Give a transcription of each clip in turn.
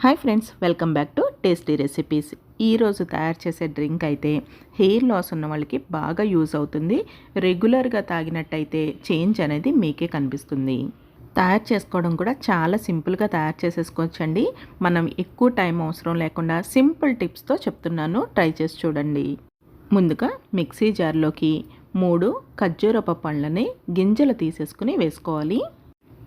Hi friends, welcome back to tasty recipes. ఈరోజు తయారు చేసే డ్రింక్ అయితే హెయిర్ లాస్ ఉన్న వాళ్ళకి బాగా యూజ్ అవుతుంది. రెగ్యులర్గా తాగినట్టయితే చేంజ్ అనేది మీకే కనిపిస్తుంది. తయారు చేసుకోవడం కూడా చాలా సింపుల్గా తయారు చేసేసుకోవచ్చండి. మనం ఎక్కువ టైం అవసరం లేకుండా సింపుల్ టిప్స్తో చెప్తున్నాను, ట్రై చేసి చూడండి. ముందుగా మిక్సీ జార్లోకి 3 ఖర్జూరపు పళ్ళని గింజలు తీసేసుకుని వేసుకోవాలి.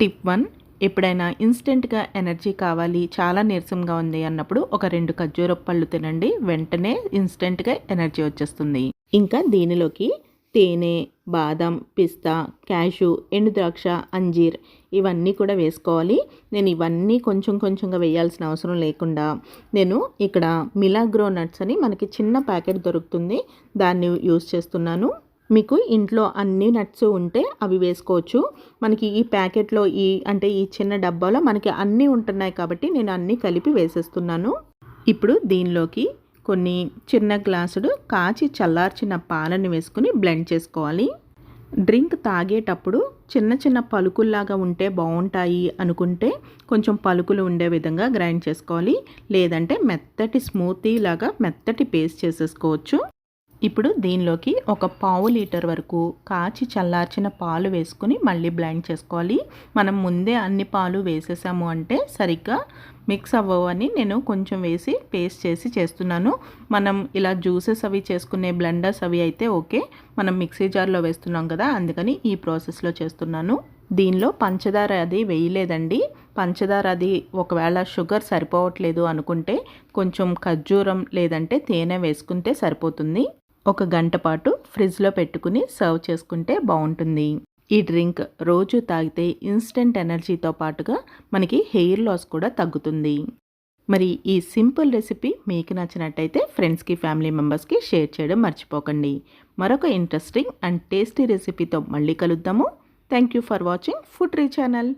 టిప్ 1, ఎప్పుడైనా ఇన్స్టెంట్గా ఎనర్జీ కావాలి, చాలా నీరసంగా ఉంది అన్నప్పుడు ఒక 2 ఖర్జూరపు పళ్ళు తినండి, వెంటనే ఇన్స్టెంట్గా ఎనర్జీ వచ్చేస్తుంది. ఇంకా దీనిలోకి తేనె, బాదం, పిస్తా, క్యాషు, ఎండుద్రాక్ష, అంజీర్ ఇవన్నీ కూడా వేసుకోవాలి. నేను ఇవన్నీ కొంచెం కొంచెంగా వేయాల్సిన అవసరం లేకుండా నేను ఇక్కడ మిలాగ్రో నట్స్ అని మనకి చిన్న ప్యాకెట్ దొరుకుతుంది, దాన్ని యూస్ చేస్తున్నాను. మీకు ఇంట్లో అన్ని నట్స్ ఉంటే అవి వేసుకోవచ్చు. మనకి ఈ ప్యాకెట్లో ఈ చిన్న డబ్బాలో మనకి అన్నీ ఉంటున్నాయి కాబట్టి నేను అన్నీ కలిపి వేసేస్తున్నాను. ఇప్పుడు దీనిలోకి కొన్ని చిన్న గ్లాసుడు కాచి చల్లార్చిన పాలను వేసుకుని బ్లెండ్ చేసుకోవాలి. డ్రింక్ తాగేటప్పుడు చిన్న చిన్న పలుకుల్లాగా ఉంటే బాగుంటాయి అనుకుంటే కొంచెం పలుకులు ఉండే విధంగా గ్రైండ్ చేసుకోవాలి, లేదంటే మెత్తటి స్మూతీ లాగా మెత్తటి పేస్ట్ చేసేసుకోవచ్చు. ఇప్పుడు దీనిలోకి ఒక పావు లీటర్ వరకు కాచి చల్లార్చిన పాలు వేసుకుని మళ్ళీ బ్లెండ్ చేసుకోవాలి. మనం ముందే అన్ని పాలు వేసేసాము అంటే సరిగ్గా మిక్స్ అవ్వవని నేను కొంచెం వేసి పేస్ట్ చేసి చేస్తున్నాను. మనం ఇలా జ్యూసెస్ అవి చేసుకునే బ్లెండర్స్ అవి అయితే ఓకే, మనం మిక్సీ జార్లో వేస్తున్నాం కదా, అందుకని ఈ ప్రాసెస్లో చేస్తున్నాను. దీనిలో పంచదార అది వేయలేదండి. పంచదార అది ఒకవేళ షుగర్ సరిపోవట్లేదు అనుకుంటే కొంచెం ఖర్జూరం లేదంటే తేనె వేసుకుంటే సరిపోతుంది. 1 గంట పాటు ఫ్రిడ్జ్లో పెట్టుకుని సర్వ్ చేసుకుంటే బాగుంటుంది. ఈ డ్రింక్ రోజు తాగితే ఇన్స్టెంట్ ఎనర్జీతో పాటుగా మనకి హెయిర్ లాస్ కూడా తగ్గుతుంది. మరి ఈ సింపుల్ రెసిపీ మీకు నచ్చినట్టయితే ఫ్రెండ్స్కి, ఫ్యామిలీ మెంబర్స్కి షేర్ చేయడం మర్చిపోకండి. మరొక ఇంట్రెస్టింగ్ అండ్ టేస్టీ రెసిపీతో మళ్ళీ కలుద్దాము. Thank you for watching food re channel.